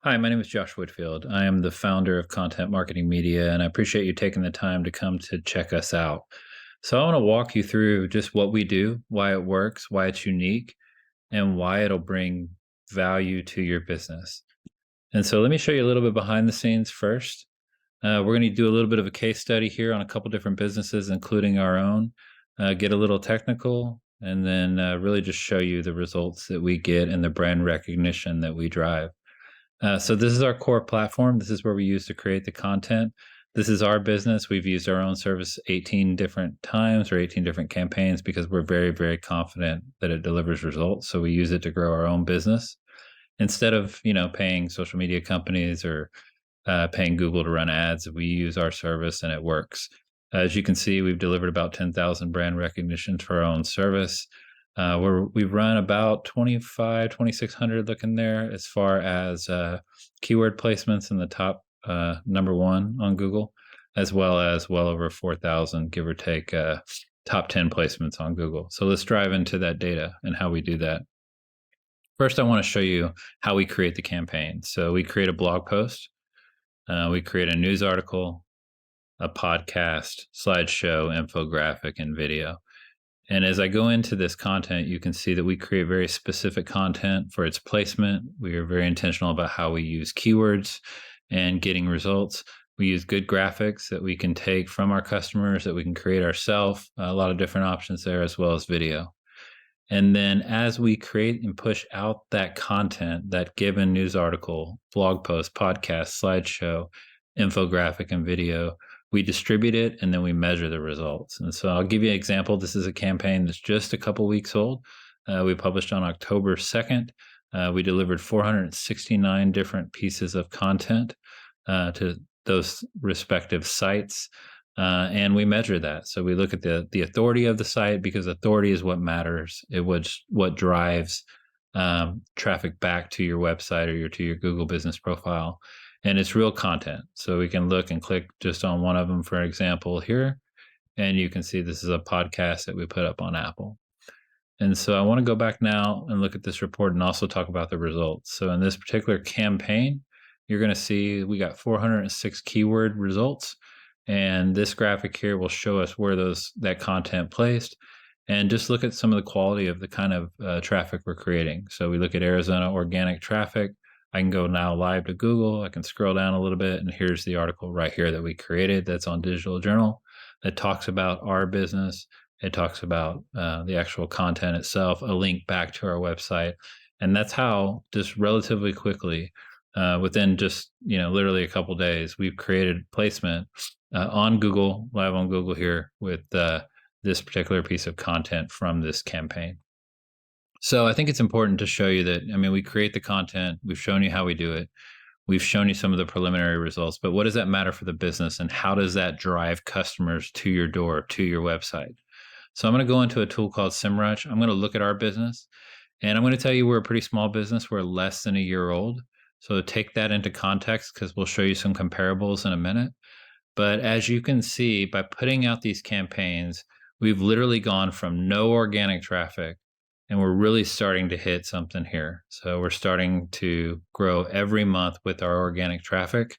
Hi, my name is Josh Whitfield. I am the founder of Content Marketing Media, and I appreciate you taking the time to come to check us out. So, I want to walk you through just what we do, why it works, why it's unique, and why it'll bring value to your business. And so, let me show you a little bit behind the scenes first. We're going to do a little bit of a case study here on a couple different businesses, including our own, get a little technical, and then really just show you the results that we get and the brand recognition that we drive. So this is our core platform. This is where we use to create the content. This is our business. We've used our own service 18 different times or 18 different campaigns because we're very, very confident that it delivers results. So we use it to grow our own business instead of, paying social media companies or paying Google to run ads. We use our service and it works. As you can see, we've delivered about 10,000 brand recognitions for our own service. We've run about 2,600 looking there as far as keyword placements in the top number one on Google, as well as well over 4,000, give or take, top 10 placements on Google. So let's dive into that data and how we do that. First, I want to show you how we create the campaign. So we create a blog post, we create a news article, a podcast, slideshow, infographic, and video. And as I go into this content, you can see that we create very specific content for its placement. We are very intentional about how we use keywords and getting results. We use good graphics that we can take from our customers, that we can create ourselves, a lot of different options there, as well as video. And then as we create and push out that content, that given news article, blog post, podcast, slideshow, infographic, and video, we distribute it and then we measure the results. And so I'll give you an example. This is a campaign that's just a couple weeks old. We published on October 2nd. We delivered 469 different pieces of content to those respective sites. And we measure that. So we look at the authority of the site, because authority is what matters. It was what drives traffic back to your website or to your Google business profile. And it's real content. So we can look and click just on one of them, for example, here. And you can see this is a podcast that we put up on Apple. And so I want to go back now and look at this report and also talk about the results. So in this particular campaign, you're going to see we got 406 keyword results. And this graphic here will show us where that content placed, and just look at some of the quality of the kind of traffic we're creating. So we look at Arizona organic traffic. I can go now live to Google. I can scroll down a little bit, and here's the article right here that we created that's on Digital Journal that talks about our business. It talks about the actual content itself, a link back to our website. And that's how, just relatively quickly, within just literally a couple days, we've created placement on Google, live on Google here with this particular piece of content from this campaign. So I think it's important to show you that, we create the content, we've shown you how we do it, we've shown you some of the preliminary results, but what does that matter for the business, and how does that drive customers to your door, to your website? So I'm going to go into a tool called SemRush. I'm going to look at our business, and I'm going to tell you we're a pretty small business. We're less than a year old. So take that into context, because we'll show you some comparables in a minute. But as you can see, by putting out these campaigns, we've literally gone from no organic traffic, and we're really starting to hit something here. So we're starting to grow every month with our organic traffic,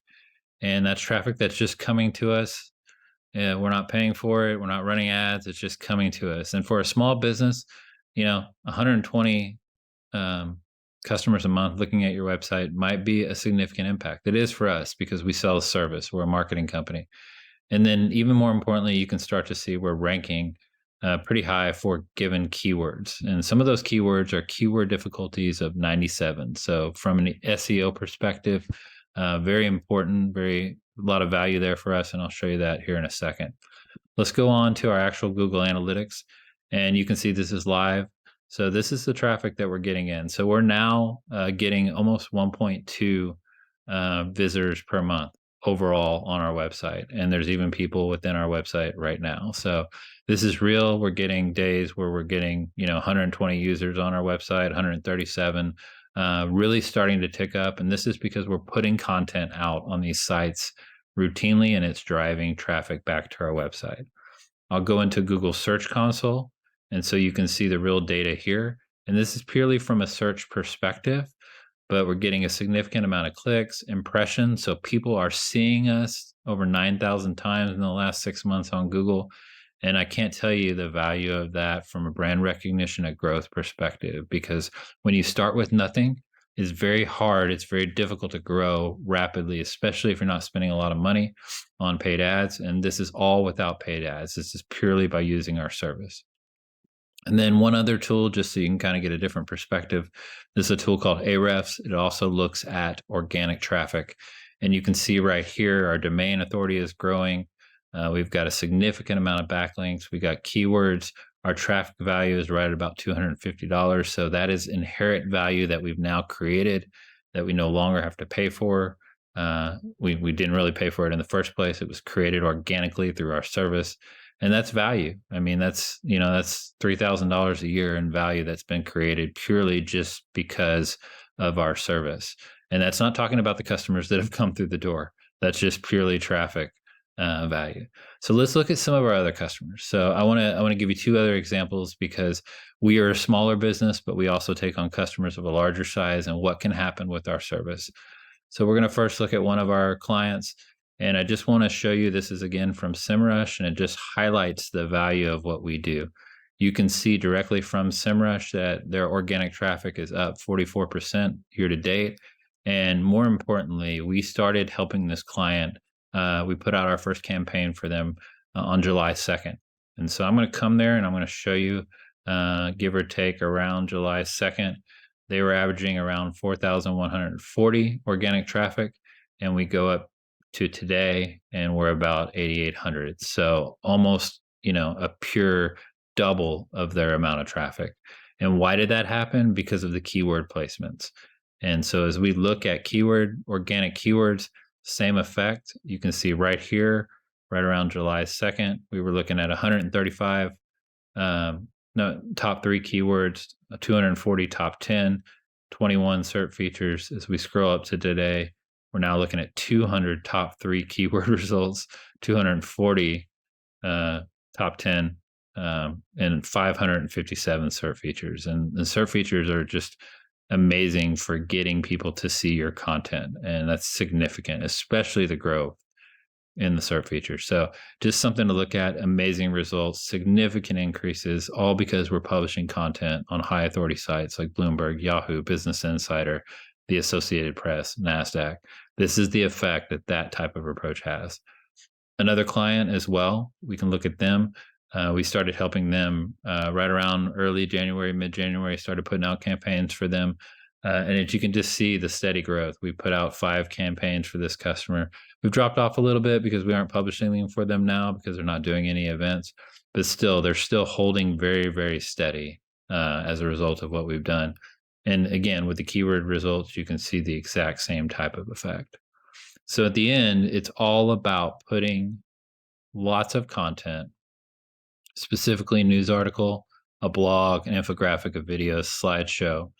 and that's traffic that's just coming to us. We're not paying for it. We're not running ads. It's just coming to us. And for a small business, 120 customers a month looking at your website might be a significant impact. It is for us because we sell a service. We're a marketing company. And then even more importantly, you can start to see we're ranking pretty high for given keywords. And some of those keywords are keyword difficulties of 97. So from an SEO perspective, very important, a lot of value there for us. And I'll show you that here in a second. Let's go on to our actual Google Analytics. And you can see this is live. So this is the traffic that we're getting in. So we're now getting almost 1.2 visitors per month overall on our website. And there's even people within our website right now. So this is real. We're getting days where we're getting 120 users on our website, 137, really starting to tick up. And this is because we're putting content out on these sites routinely, and it's driving traffic back to our website. I'll go into Google Search Console. And so you can see the real data here. And this is purely from a search perspective. but we're getting a significant amount of clicks, impressions. So people are seeing us over 9,000 times in the last 6 months on Google. And I can't tell you the value of that from a brand recognition and growth perspective, because when you start with nothing, it's very hard. It's very difficult to grow rapidly, especially if you're not spending a lot of money on paid ads. And this is all without paid ads. This is purely by using our service. And then one other tool, just so you can kind of get a different perspective, this is a tool called AHREFS. It also looks at organic traffic. And you can see right here, our domain authority is growing. We've got a significant amount of backlinks. We got keywords. Our traffic value is right at about $250. So that is inherent value that we've now created that we no longer have to pay for. We didn't really pay for it in the first place. It was created organically through our service. And that's value. I mean, that's $3,000 a year in value that's been created purely just because of our service. And that's not talking about the customers that have come through the door. That's just purely traffic value. So let's look at some of our other customers. So I want to give you two other examples, because we are a smaller business, but we also take on customers of a larger size and what can happen with our service. So we're going to first look at one of our clients. And I just want to show you, this is again from SemRush, and it just highlights the value of what we do. You can see directly from SemRush that their organic traffic is up 44% year to date. And more importantly, we started helping this client. We put out our first campaign for them on July 2nd. And so I'm going to come there and I'm going to show you, give or take around July 2nd, they were averaging around 4,140 organic traffic. And we go up to today and we're about 8,800. So almost, a pure double of their amount of traffic. And why did that happen? Because of the keyword placements. And so as we look at organic keywords, same effect. You can see right here, right around July 2nd, we were looking at 135 top 3 keywords, 240 top 10, 21 SERP features. As we scroll up to today, we're now looking at 200 top 3 keyword results, 240 top 10, and 557 SERP features. And the SERP features are just amazing for getting people to see your content. And that's significant, especially the growth in the SERP features. So just something to look at. Amazing results, significant increases, all because we're publishing content on high authority sites like Bloomberg, Yahoo, Business Insider, the Associated Press, NASDAQ. This is the effect that type of approach has. Another client as well, we can look at them. We started helping them right around early January, mid-January, started putting out campaigns for them. And as you can just see the steady growth. We put out 5 campaigns for this customer. We've dropped off a little bit because we aren't publishing them for them now because they're not doing any events. But still, they're still holding very, very steady as a result of what we've done. And again, with the keyword results, you can see the exact same type of effect. So at the end, it's all about putting lots of content, specifically a news article, a blog, an infographic, a video, a slideshow,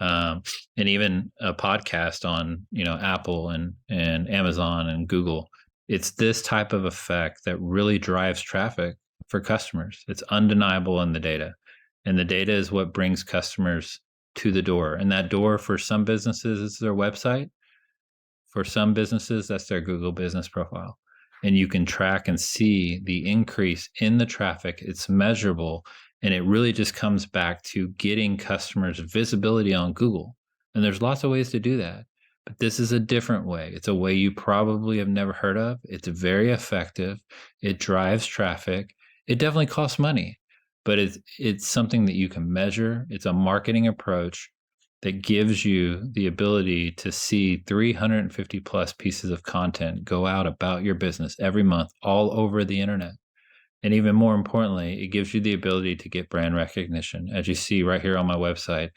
and even a podcast on Apple and Amazon and Google. It's this type of effect that really drives traffic for customers. It's undeniable in the data. And the data is what brings customers to the door. And that door for some businesses is their website. For some businesses, that's their Google business profile. And you can track and see the increase in the traffic. It's measurable. And it really just comes back to getting customers visibility on Google. And there's lots of ways to do that. But this is a different way. It's a way you probably have never heard of. It's very effective. It drives traffic. It definitely costs money, but it's something that you can measure. It's a marketing approach that gives you the ability to see 350 plus pieces of content go out about your business every month all over the internet. And even more importantly, it gives you the ability to get brand recognition. As you see right here on my website,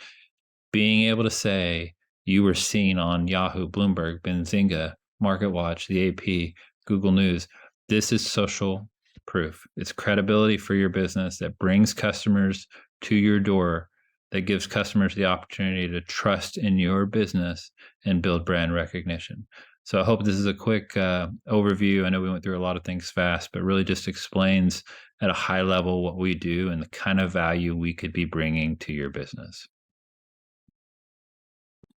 being able to say you were seen on Yahoo, Bloomberg, Benzinga, MarketWatch, the AP, Google News. This is social proof. It's credibility for your business that brings customers to your door, that gives customers the opportunity to trust in your business and build brand recognition. So I hope this is a quick overview. I know we went through a lot of things fast, but really just explains at a high level what we do and the kind of value we could be bringing to your business.